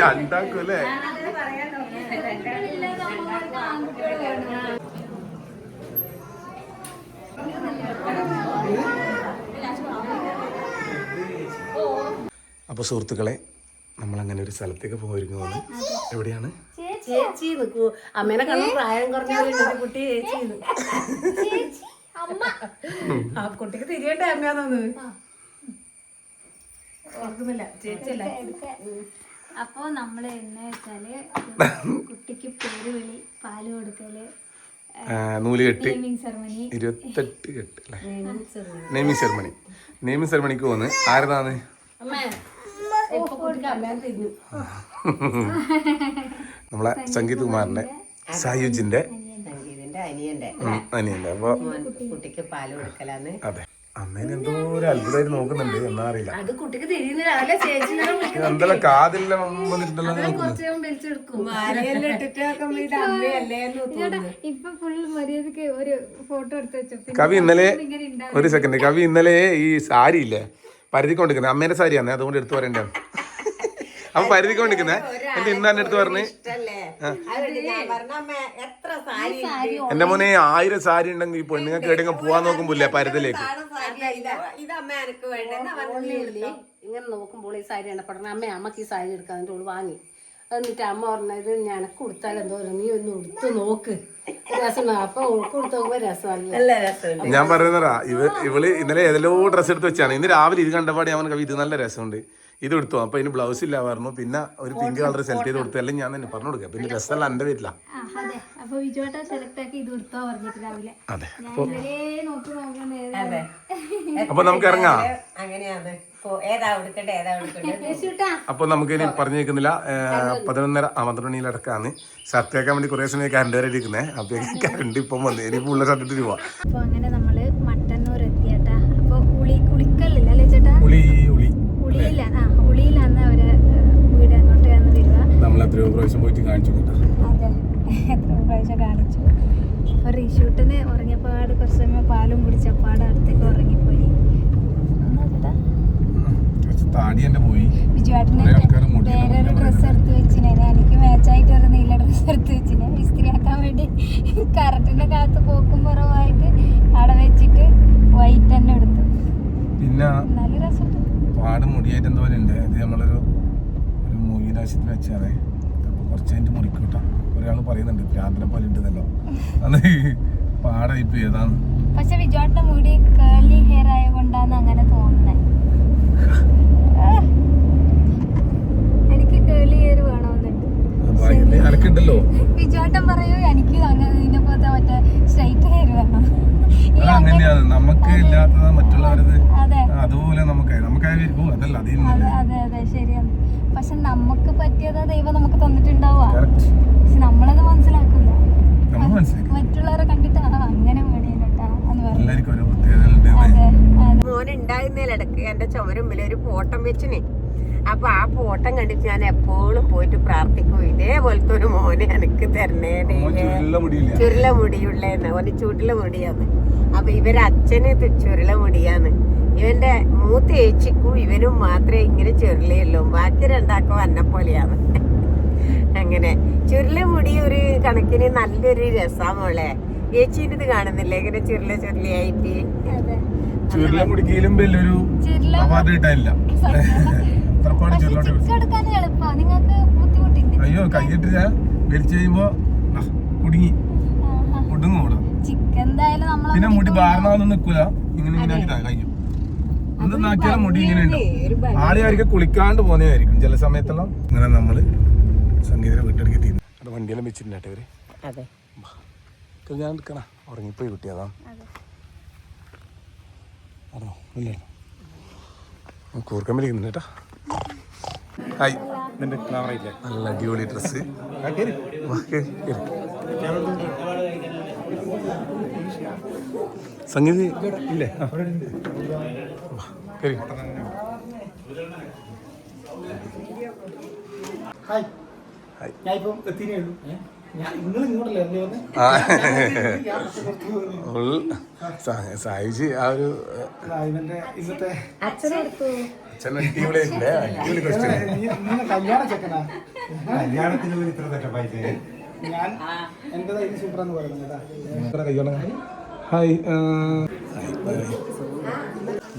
രണ്ടാക്കൂല്ലേ? അപ്പൊ സുഹൃത്തുക്കളെ, നമ്മളങ്ങനെ ഒരു സ്ഥലത്തേക്ക് പോയിരിക്കുന്നു. എവിടെയാണ്? ചേച്ചി നിൽക്കൂ. അമ്മേനെ കണ്ട പ്രായം കുറഞ്ഞ കുട്ടി ചേച്ചി. ആ കുട്ടിക്ക് തിരിയട്ടെ അമ്മയാന്ന് ഓർക്കുന്നില്ല. ചേച്ചിയല്ല. അപ്പൊ നമ്മള് എന്ന് വെച്ചാല് കുട്ടിക്ക് പേര് വിളി, പാല് കൊടുക്കല്, നൂലുകെട്ട്, 28 കെട്ട് അല്ലേ, നെയ്മിങ് സെറമണി. നെയ്മിങ് സെറമണിക്ക് പോകുന്നത് ആരതാണ്? നമ്മളെ സംഗീത് കുമാറിന്റെ സായുജിന്റെ അനിയന്റെ. അപ്പൊ കുട്ടിക്ക് പാല് കൊടുക്കലാന്ന്. അതെ, അമ്മേനെ എന്തോ ഒരു അത്ഭുതമായിട്ട് നോക്കുന്നുണ്ട്. എന്നാ അറിയില്ല, അത് കുട്ടിക്ക് തിരിയുന്നില്ല. എന്തെല്ലാം കാതിലെല്ലാം വന്നിട്ടുണ്ടല്ലോ. ഇപ്പൊ ഫുൾ മര്യാദക്ക് ഒരു ഫോട്ടോ എടുത്ത് വെച്ചു. കവി ഇന്നലെ, ഒരു സെക്കൻഡ്, കവി ഇന്നലെ ഈ സാരി ഇല്ലേ പരുതിക്കൊണ്ടിരിക്കുന്നത്, അമ്മേന്റെ സാരിയാണ്, അതുകൊണ്ട് എടുത്തു പറയണ്ടേ. അപ്പൊ പരുതിക്കൊണ്ടിരിക്കുന്നേ എന്റെ ഇന്ന് തന്നെ എടുത്ത് പറഞ്ഞ്, എന്റെ മോനെ 1000 സാരി ഉണ്ടെങ്കിൽ ഈ പെണ്ണുങ്ങൾക്ക് എവിടെയെങ്കിലും പോവാൻ നോക്കുമ്പോല്ലേ പരുതിലേക്ക്. ഇങ്ങനെ നോക്കുമ്പോൾ ഈ സാരി എണ്ണപ്പെടണം. അമ്മക്ക് ഈ സാരി എടുക്കാന്നിട്ട് ഓള് വാങ്ങി. എന്നിട്ട് അമ്മ പറഞ്ഞത് ഞനക്ക് കൊടുത്താൽ എന്തോ നീ ഒന്ന് ഉടുത്ത് നോക്ക്, രസം. അപ്പൊ കൊടുത്ത് നോക്കുമ്പോ രസമല്ല. ഞാൻ പറയുന്നതാ, ഇവള് ഇന്നലെ ഏതെല്ലോ ഡ്രസ്സ് എടുത്ത് വെച്ചാണ്. ഇന്ന് രാവിലെ ഇത് കണ്ടപാടി അവൻ കവി ഇത് നല്ല രസമുണ്ട്, ഇത് എടുത്തു. അപ്പൊ ഇതിന് ബ്ലൗസ് ഇല്ല പറഞ്ഞു. പിന്നെ ഒരു പിങ്ക് കളർ സെലക്ട് ചെയ്ത് കൊടുത്തു. എല്ലാം ഞാൻ തന്നെ പറഞ്ഞു കൊടുക്കാം. പിന്നെ ഡ്രസ്സെല്ലാം എന്റെ വീട്ടിലാ. അതെ, അപ്പൊ നമുക്ക് ഇറങ്ങാം. അപ്പൊ നമുക്ക് ഇനി പറഞ്ഞു നിൽക്കുന്നില്ല. 11:30 12 മണിയിലടക്കാന്ന്. ഷർട്ട് വെക്കാൻ വേണ്ടി കുറെ സമയം കറണ്ട് വരെ ഇരിക്കുന്നേ. അപ്പൊ കറണ്ട് ഇപ്പം വന്നു. ഇനിയിപ്പോ ഉള്ള ഷർട്ട് ഇട്ട് പോവാ. അപ്പൊ അങ്ങനെ നമ്മള് മട്ടന്നൂർ എത്തിയേട്ടാ. അപ്പൊ ഉളിക്കല്ലില്ല അല്ലേ ചേട്ടാ? ഉളിയിലാണ് അവര് വീട്. അങ്ങോട്ടാണ് വരിക. നമ്മൾ എത്രയോ പ്രാവശ്യം പോയിട്ട് കാണിച്ചു. അതെ, എത്രയോ പ്രാവശ്യം കാണിച്ചു. അപ്പൊ റിഷൂട്ടിന് ഉറങ്ങിയപ്പാട് കുറച്ച് സമയം പാലും കുടിച്ചപ്പാട് അടുത്തേക്ക് ഉറങ്ങിപ്പോയി. ബിജുവാട്ടിന് വേറൊരു ഡ്രസ്സ് എടുത്ത് വെച്ചിനെ. എനിക്ക് മാച്ചായിട്ട് ഒരു നീല ഡ്രസ്സ് എടുത്ത് വെച്ചിനെ. ഇസ്തിരി ആക്കാൻ വേണ്ടി കറക്റ്റിന്റെ കാലത്ത് പോക്കും കുറവായിട്ട് അവിടെ വെച്ചിട്ട് വൈറ്റ് തന്നെ എടുത്തു. പിന്നെ നല്ല രസം. പാട് മുടിയായിട്ട് എന്തോ ഉണ്ട്. ഇത് നമ്മളൊരു മൂവിനാവശ്യത്തിന് വെച്ചാണ്. അപ്പൊ കുറച്ച് കഴിഞ്ഞിട്ട് മുറിക്കൂട്ടാ. ഒരാൾ പറയുന്നുണ്ട് ഭ്രാന്തനെ പോലെ ഉണ്ടെന്നല്ലോ. അത് പാടായിപ്പോ ഏതാണ്. പക്ഷെ ബിജുവാട്ടിന്റെ മുടി കേളി ഹെയർ ആയതുകൊണ്ടാണ് അങ്ങനെ തോന്നുന്നത്. എനിക്ക് കേളി ഹെയർ വേണമെന്നുണ്ട്. ബിജുവാട്ടൻ പറയൂ എനിക്ക് അങ്ങനെ ഇതിനെ പോലത്തെ മറ്റേ സ്ട്രൈറ്റ് ഹെയർ വേണം. അങ്ങനെയാണ് നമുക്ക് ഇല്ലാത്തത് മറ്റുള്ളവരത് അതുപോലെ നമുക്കായിരിക്കും. അതല്ല അതെ അതെ ശരിയാണ്. പക്ഷെ നമുക്ക് പറ്റിയത് ദൈവം നമുക്ക് തന്നിട്ടുണ്ടാവുക. പക്ഷെ നമ്മളത് മനസ്സിലാക്കില്ല. മറ്റുള്ളവരെ കണ്ടിട്ട് അങ്ങനെ വേണിയിട്ടാ എന്ന് പറഞ്ഞു. മോനുണ്ടായിരുന്നതിലിടക്ക് എന്റെ ചുമരുമ്പിൽ ഒരു ഫോട്ടം വെച്ചിനെ. അപ്പൊ ആ ഫോട്ടം കണ്ടിട്ട് ഞാൻ എപ്പോഴും പോയിട്ട് പ്രാർത്ഥിക്കും, ഇതേപോലത്തെ ഒരു മോനെ എനിക്ക് തരണേ. ചുരുള മുടിയുള്ളേന്ന്. ഓന് ചുരുള മുടിയാന്ന്. അപ്പൊ ഇവരച്ഛന് ചുരുള മുടിയാന്ന്. ഇവന്റെ മൂത്ത ഏച്ചിക്കും ഇവനും മാത്രമേ ഇങ്ങനെ ചുരുളയുള്ളൂ. ബാക്കി രണ്ടാക്കും എന്നെ പോലെയാണ്. അങ്ങനെ ചുരുള മുടി ഒരു കണക്കിന് നല്ലൊരു രസാമോളെ. ഏച്ചീൻ്റെ ഇത് കാണുന്നില്ലേ ഇങ്ങനെ ചുരുളയായിട്ട്. ചുരുള മുടിക്കലും വലിയൊരു അവാർഡ് കിട്ടാനില്ല. അയ്യോ കൈയിട്ട് ഞാൻ വലിച്ചു കഴിയുമ്പോ കുടുങ്ങി കുടുങ്ങൂടാ. പിന്നെ മുടി ബാറിനൊന്നും നിക്കൂല. ഇങ്ങനെ കഴിഞ്ഞു എന്തെന്നാക്കിയാലും മുടി ഇങ്ങനെ ഉണ്ടാവും. ആളെയായിരിക്കും കുളിക്കാണ്ട് പോകുന്നതായിരിക്കും ചില സമയത്തെല്ലാം. ഇങ്ങനെ നമ്മള് സംഗീതയുടെ വീട്ടിലേക്ക് എത്തി. അത് വണ്ടിയെല്ലാം വെച്ചിട്ടുണ്ടാട്ടെ ഇവര്. ഞാൻ എടുക്കണ ഉറങ്ങിപ്പോയി കുട്ടിയതാ. അതോ ഇല്ലല്ലോ, കൂർക്കം വിളിക്കുന്നുണ്ട് കേട്ടാ. ഹായ്, നല്ല അടിപൊളി ഡ്രസ്സ്. സംഗീത ഇല്ലേ? സായിജി ആ ഒരു അച്ഛൻ അടിപൊളിയായിട്ടില്ലേ? അടിപൊളി ക്വസ്റ്റ്യൻ. കല്യാണ ചെക്കനാ കല്യാണത്തിന് പോയി ഇത്ര തെറ്റപ്പായിട്ട് ഞാൻ എന്റെ സൂപ്പറാന്ന് പറയുന്നത് കയ്യോണ ഹായ്.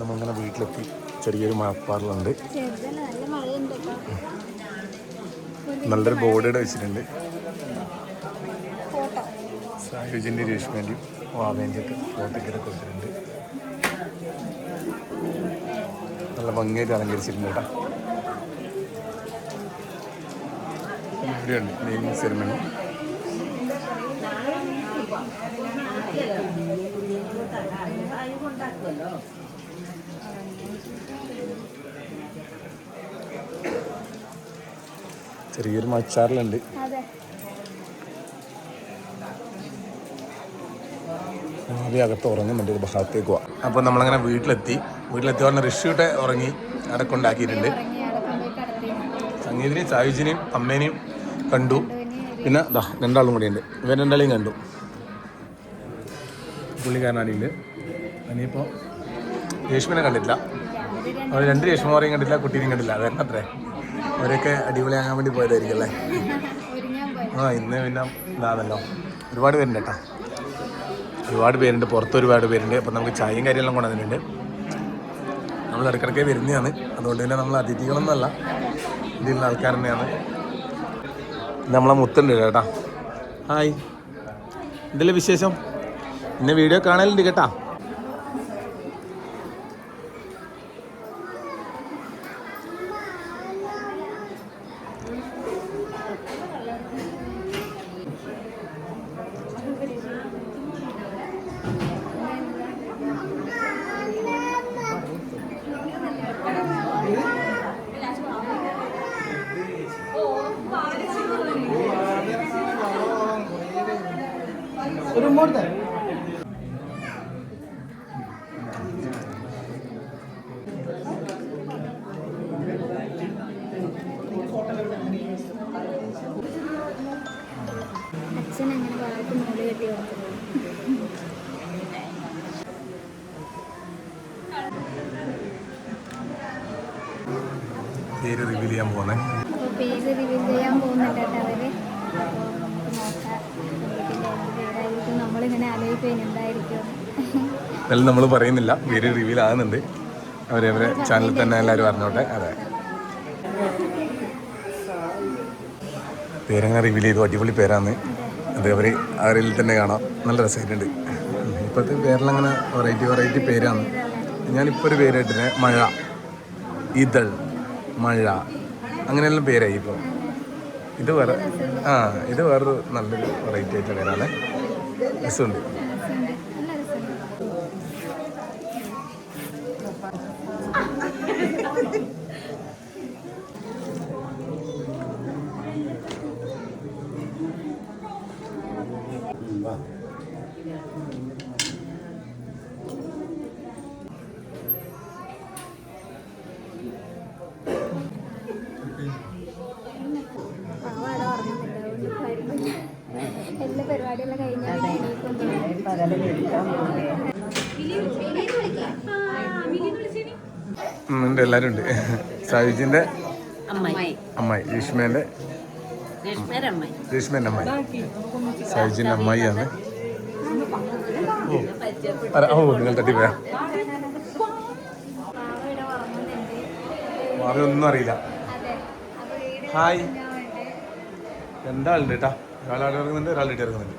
നമ്മളിങ്ങനെ വീട്ടിലെത്തി. ചെറിയൊരു മഴപ്പാറലുണ്ട്. നല്ലൊരു ബോർഡ് വെച്ചിട്ടുണ്ട്. സായുജിൻ്റെ രേഷ്മേൻ്റെയും വാവേൻ്റെ ഒക്കെ ഫോട്ടോയ്ക്കൊക്കെ കൊടുത്തിട്ടുണ്ട്. നല്ല ഭംഗിയായിട്ട് അലങ്കരിച്ചിട്ടുണ്ട് കേട്ടോ. ഇവിടെയുണ്ട് നെയിമിംഗ് സെറിമണി. ചെറിയൊരു മച്ചാറിലുണ്ട്. ആദ്യം അകത്ത് ഉറങ്ങുന്നുണ്ട്. ഭാഗത്തേക്ക് പോവാം. അപ്പോൾ നമ്മളങ്ങനെ വീട്ടിലെത്തി പറഞ്ഞ ഋഷിയുടെ ഉറങ്ങി അവിടെ കൊണ്ടാക്കിയിട്ടുണ്ട്. സംഗീതിനെയും സായുജിനെയും അമ്മേനെയും കണ്ടു. പിന്നെ രണ്ടാളും കൂടിയുണ്ട്. ഇവർ രണ്ടാളെയും കണ്ടു. പുള്ളിക്കാരനാണെങ്കിൽ അനിയിപ്പോൾ രേഷ്മനെ കണ്ടിട്ടില്ല. അവർ 2 രേഷ്മമാരെയും കണ്ടില്ല, കുട്ടീനെയും കണ്ടില്ല. അതന്നെ അത്രേ. അവരൊക്കെ അടിപൊളിയാകാൻ വേണ്ടി പോയതായിരിക്കും അല്ലേ? ഇന്ന് പിന്നെ ഇതാണല്ലോ. ഒരുപാട് പേരുണ്ട് കേട്ടോ. ഒരുപാട് പേരുണ്ട്. പുറത്ത് ഒരുപാട് പേരുണ്ട്. അപ്പം നമുക്ക് ചായയും കാര്യമെല്ലാം കൊണ്ടുവന്നിട്ടുണ്ട്. നമ്മൾ ഇടയ്ക്കിടയ്ക്ക് വരുന്നതാണ്. അതുകൊണ്ട് തന്നെ നമ്മൾ അതിഥികളൊന്നുമല്ല, ഇതിലുള്ള ആൾക്കാർ തന്നെയാണ്. നമ്മളെ മുത്തുണ്ട് കേട്ടാ. ഹായ്, ഇതിലെ വിശേഷം? ഇന്ന് വീഡിയോ കാണലുണ്ട് കേട്ടാ. ഒരു മോഡൽ അച്ഛൻ അങ്ങനെ ഭാഗത്ത് മോള് കെട്ടി കൊടുത്തത്. പേര് റിവീൽ ചെയ്യാൻ പോകുന്നേ. അപ്പോൾ പേര് റിവീൽ ചെയ്യാൻ പോകുന്നുണ്ട് കേട്ടോ അവര്. നോക്കാം പേരായിരിക്കും. നമ്മളിങ്ങനെ ആലോചിക്കും എന്തായിരിക്കും. എന്നാലും നമ്മൾ പറയുന്നില്ല, പേര് റിവീൽ ആകുന്നുണ്ട്. അവരവരെ ചാനലിൽ തന്നെ എല്ലാവരും അറിഞ്ഞോട്ടെ. അതെ, പേരങ്ങനെ റിവീൽ ചെയ്തു. അടിപൊളി പേരാണ്. അത് അവരിൽ തന്നെ കാണാം. നല്ല രസമായിട്ടുണ്ട്. ഇപ്പോഴത്തെ പേരിലങ്ങനെ വെറൈറ്റി പേരാണ്. ഞാനിപ്പോൾ ഒരു പേര് ഇട്ടിന് മഴ, ഇതൾ, മഴ, അങ്ങനെയെല്ലാം പേരായി ഇപ്പോൾ. ഇത് വേറൊരു നല്ലൊരു വെറൈറ്റി ആയിട്ട് പേരാണ്. രസമുണ്ട്. എല്ലാ പരിപാടിയെല്ലാം കഴിഞ്ഞാൽ എല്ലാവരും ഉണ്ട്. സായുജിന്റെ അമ്മായി, രേഷ്മേന്റെ അമ്മായി, സായുജിന്റെ അമ്മായിയാണ്. നിങ്ങൾ തട്ടിപ്പോയാ? ഒന്നും അറിയില്ല. ഹായ്, രണ്ടാളുണ്ട് കേട്ടാ. ഒരാളവിടെ ഇറങ്ങുന്നുണ്ട്, ഒരാൾ ഇട്ട് ഇറങ്ങുന്നുണ്ട്.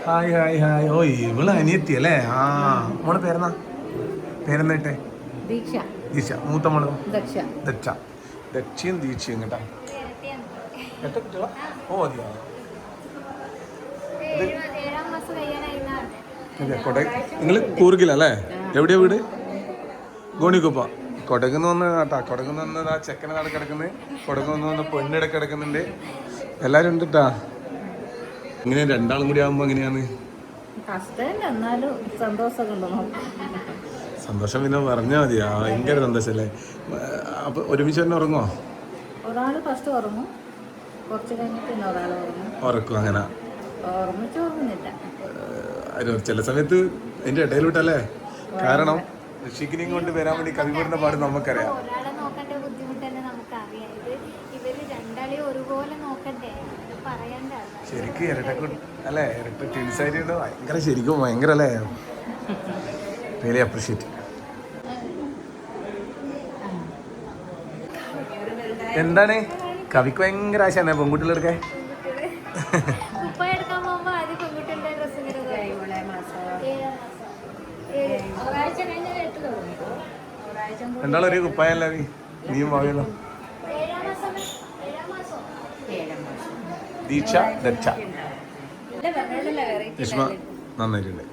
Hi hi hi. ഓ, ഇവള് അനിയത്തി അല്ലേ? മോളെ പേരെന്നാ? പേരെന്നിട്ടെ? ദീക്ഷ. മൂത്ത മോളോ? ദക്ഷയും ദീക്ഷയും കേട്ടാ. എത്ര കുട്ടികളാ? ഓ, അതെയാ. നിങ്ങൾ കൂർഗിലല്ലേ? എവിടെയാ വീട്? ഗോണിക്കുപ്പ. കൊടകുന്ന് വന്ന് കേട്ടാ. കൊടകുന്ന് വന്നത് ആ ചെക്കനെ നട കിടക്കുന്നത്. കൊടകുന്ന് വന്ന് പെണ്ണിട കിടക്കുന്നുണ്ട്. എല്ലാരും ഉണ്ട് കേട്ടാ. ഇങ്ങനെ രണ്ടാളും കൂടി ആകുമ്പോ എങ്ങനെയാണ് സന്തോഷം? പിന്നെ പറഞ്ഞാൽ മതിയാ. ഭയങ്കര സന്തോഷല്ലേ? അപ്പൊ ഒരുമിച്ച് തന്നെ ഉറങ്ങോ? ഒരാള് ഫസ്റ്റ് ഉറങ്ങും, കുറച്ച് കഴിഞ്ഞിട്ട് പിന്നെ ഒരാൾ ഉറക്കും. അങ്ങനെ ഓർമ്മിച്ച് ഉറങ്ങുന്നില്ല. ചില സമയത്ത് അതിന്റെ ഇടയിൽ വിട്ടല്ലേ കാരണം ഋഷിക്കിനെയും കൊണ്ട് വരാൻ വേണ്ടി കവിപുരന്റെ പാട് നമുക്കറിയാം. ഒരാളെ നോക്കേണ്ട ബുദ്ധിമുട്ട് തന്നെ നമുക്കറിയാം. ഇവര് രണ്ടാളെയും ഒരുപോലെ നോക്കണ്ടേ, പറയണ്ട. ശരിക്കും ഇരട്ടക്കുട്ടി അല്ലേ, ഇരട്ട ട്വിൻസായിട്ട് ഭയങ്കര ശരിക്കും ഭയങ്കര അല്ലേ, റിയലി അപ്രീഷിയേറ്റ്. എന്താണ് കവിക്ക് ഭയങ്കര ആശയാണ് പെൺകുട്ടികളെടുക്കാൻ. കുപ്പായ എടുക്കാൻ പോകുമ്പോ ആദ്യം പെൺകുട്ടികളുടെ ഡ്രസ്സ് രണ്ടാളൊരു കുപ്പായല്ല നീയും ഭാവിയല്ലോ. ദീക്ഷ ദക്ഷ രശ്മ നന്നായിട്ടുണ്ട്.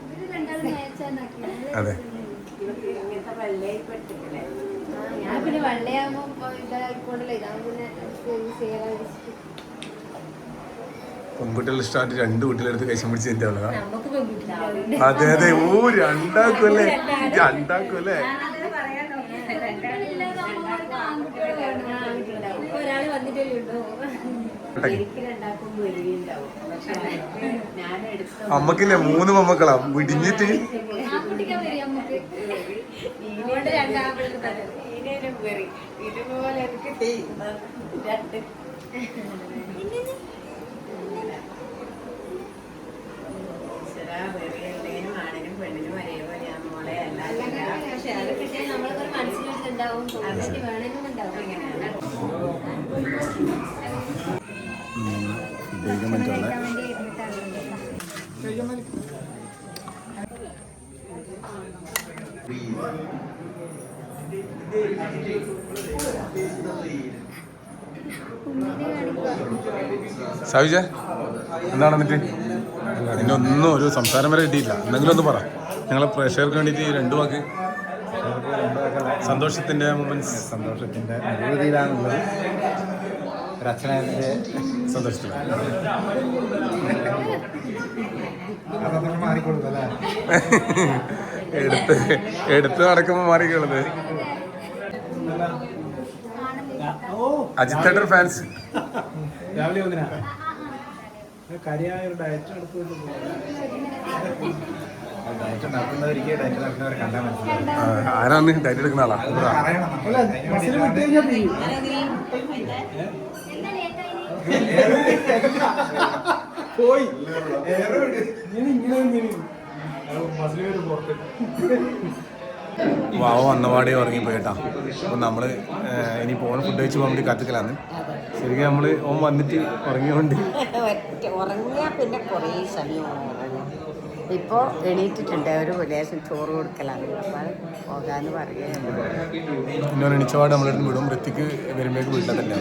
അതെ ഞാൻ പിന്നെ വെള്ളയാകുമ്പോ ഇതായിക്കൊണ്ടല്ലോ, ഇതാകുമ്പോ പിന്നെ പെൺകുട്ടികൾ ഇഷ്ടമായിട്ട് 2 കുട്ടികളെടുത്ത് കൈശം പിടിച്ച് എൻ്റെ ഉള്ളതാ. അതെ അതെ, രണ്ടാക്കുമല്ലേ രണ്ടാക്കുമല്ലേ. ഒരാള് വന്നിട്ടല്ലേ ഉള്ളൂ. അമ്മക്കില്ലേ 3 മമ്മക്കളാ വിടിഞ്ഞിട്ട്. ഇതുപോലെ ആണിനും പെണ്ണിനും ഒരേപോലെ മോളെ നമ്മൾക്കൊരു മനസ്സിലുണ്ടാവും, വേണമെന്നുണ്ടാവും. സാവിജ എന്താണ് എന്നിട്ട് നിന്നെ ഒന്നും ഒരു സംസാരം വരെ കിട്ടിയില്ല. എന്തെങ്കിലും ഒന്ന് പറ, ഞങ്ങളെ പ്രേക്ഷകർക്ക് വേണ്ടിയിട്ട് 2 വാക്ക്. സന്തോഷത്തിന്റെ മൊമെന്റ്സ്. സന്തോഷത്തിന്റെ അനുഭൂതിയിലാണുള്ളത്. ഒരച്ഛനെ സന്തോഷത്തിലാണ്. അതൊക്കെ മാറിക്കൊടുക്കല്ലേ. എടുത്ത് നടക്കുമ്പോൾ മാറിക്കുള്ളത്. അജിത് തേട്ടർ ഫാൻസ് രാവിലെ ഒന്നിനാ കരിയായ ഒരു ഡയറ്റ് എടുത്ത് ഡയറ്റ് നടത്തുന്നവർക്ക് ഡയറ്റ് നടത്തുന്നവരെ കണ്ടാൽ മനസ്സിലാവും. ആരാണ് ഡയറ്റ് എടുക്കുന്ന ആളാ? പോയി ഇങ്ങനെ പുറത്ത് വാവ വന്നപാടെ ഉറങ്ങിപ്പോയി കേട്ടോ. അപ്പം നമ്മൾ ഇനി പോണ ഫുഡ് കഴിച്ച് പോകാൻ വേണ്ടി കാത്തിക്കലാന്ന്. ശരിക്കും നമ്മൾ ഓൻ വന്നിട്ട് ഉറങ്ങിയോണ്ട് ഉറങ്ങിയാൽ പിന്നെ കുറേ സമയം ഉറങ്ങും. ഇപ്പോൾ എണീറ്റിട്ടുണ്ട്, ഒരു ലേശം ചോറ് കൊടുക്കലാണ്. അപ്പോൾ പോകാന്ന് പറയുകയാണ്. പിന്നെ എണീച്ചപാട് നമ്മളെടുത്ത് വിടും. വൃത്തിക്ക് വരുമ്പോഴേക്ക് വീട്ടിലതല്ലേ.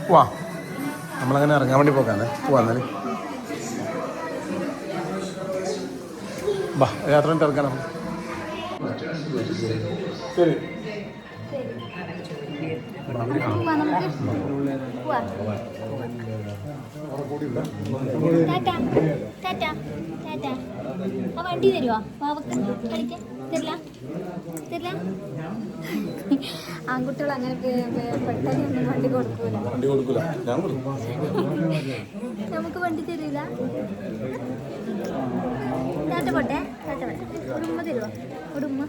പോവാ, നമ്മളങ്ങനെ ഇറങ്ങാൻ വേണ്ടി പോകാന്നേ. പോവാന്നാല് ബാ, യാത്ര ഇറങ്ങാം. ശരി വണ്ടി തരുവാ കളിക്കാൻ തരില്ല തരില്ല. ആൺകുട്ടികൾ അങ്ങനെ പെട്ടെന്നൊന്നും വണ്ടി കൊടുക്കൂല. വണ്ടി കൊടുക്കൂല, ഞാൻ കൊടുക്കും. നമുക്ക് വണ്ടി തരില്ല. ടാറ്റ പോട്ടെ, ടാറ്റ പോട്ടെ. ഒരു ഉമ്മ തരുവാ, ഒരു ഉമ്മ,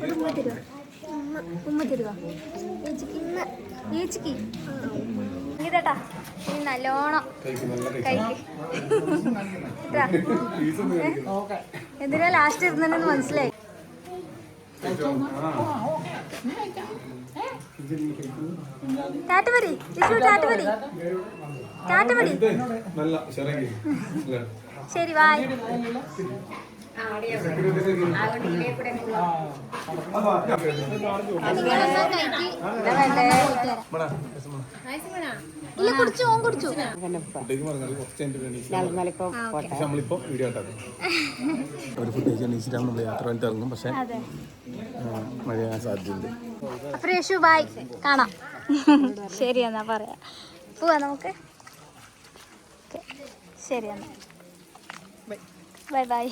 ഒരു ഉമ്മ തരുവാ, ഉമ്മ തരുവാ ഏച്ചിക്ക്. ഇതേട്ടാ നീ നല്ലോണം കഴിക്ക്. എന്തിനാ ലാസ്റ്റ് ഇരുന്നെന്ന് മനസ്സിലായി. ടാറ്റ പറി വിഷ്ണു, ടാറ്റ പറി, ടാറ്റ പറി. ശരി ബായ്. ഇല്ല കുടിച്ചു, ഓൻ കുടിച്ചു. നമ്മളിപ്പോ വീഡിയോ ഒരു ഫുഡ് കഴിച്ചിട്ട് നമ്മൾ യാത്ര വേണ്ടി ഇറങ്ങും. പക്ഷെ മഴയാൻ സാധ്യതയുണ്ട്. അപ്പൊ യേശു ബായ്, കാണാം. ശരി എന്നാ പറയാ, പോവാ നമുക്ക്. ശരി എന്നാ ബൈ ബൈ.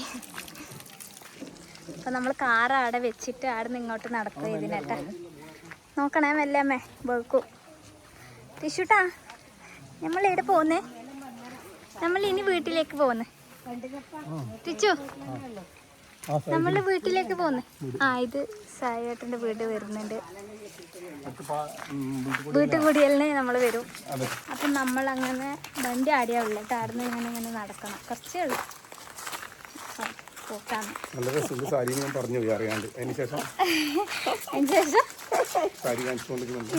അപ്പം നമ്മൾ കാർ അവിടെ വെച്ചിട്ട് അവിടെ നിന്ന് ഇങ്ങോട്ട് നടക്കുക ഇതിനേട്ടാ. നോക്കണേ മെല്ലെ അമ്മേ വെക്കും. ടിഷുട്ടാ നമ്മൾ എവിടെ പോകുന്നേ? നമ്മൾ ഇനി വീട്ടിലേക്ക് പോകുന്നേ. ടിച്ചു നമ്മള് വീട്ടിലേക്ക് പോകുന്നേ. ഇത് സായേട്ടന്റെ വീട് വരുന്നുണ്ട്. വീട്ടിൽ കൂടിയല്ലേ നമ്മൾ വരും. അപ്പം നമ്മൾ അങ്ങനെ വണ്ടി ആടിയാവില്ല കേട്ടോ. ആടുന്ന് ഇങ്ങനെ നടക്കണം. കുറച്ചേ ഉള്ളൂ പോക്കാണ്. നല്ല രസമുണ്ട് സാരി ഞാൻ പറഞ്ഞു പോയി അറിയാണ്ട്. അതിന് ശേഷം സാരി കാണിച്ചുകൊണ്ടിരിക്കുന്നുണ്ട്.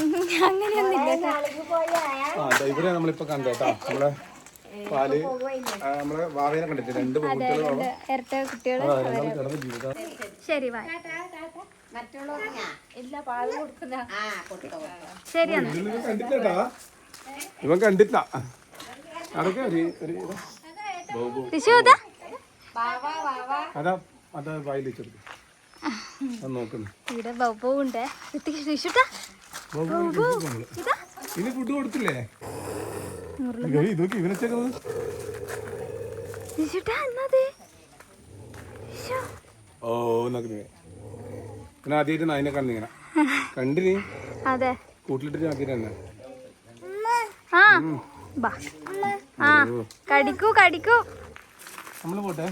അങ്ങനെയൊന്നുമില്ല. ഇവരെ നമ്മളിപ്പോ കണ്ടേട്ടാ. നമ്മളെ പാല് നമ്മളെ വാവേനെ കണ്ടിട്ട് 2 പെൺകുട്ടികൾ ഇരട്ട കുട്ടികള്. കിടന്ന് ജീവിതം. ശരി വാ. ശരി എന്നാ. കണ്ടിട്ടാ ഇവൻ കണ്ടില്ല. അതൊക്കെ അതാ അതാ വായിൽ വെച്ചെടുത്തു നോക്കുന്നു. ഇവിടെ ബൗബുണ്ട്. ഇനി ഫുഡ് കൊടുത്തില്ലേ? ഇതൊക്കെ ഇവനെച്ചേക്കുന്നത് ഓ നോക്കുന്നേ. പിന്നെ ആദ്യമായിട്ട് നായിനെ കണ്ടിങ്ങനെ കണ്ടിനി. അതെ കൂട്ടിലിട്ടിട്ട് ആദ്യമായിട്ട് തന്നെ. കടിക്കൂ നമ്മള് പോട്ടെ.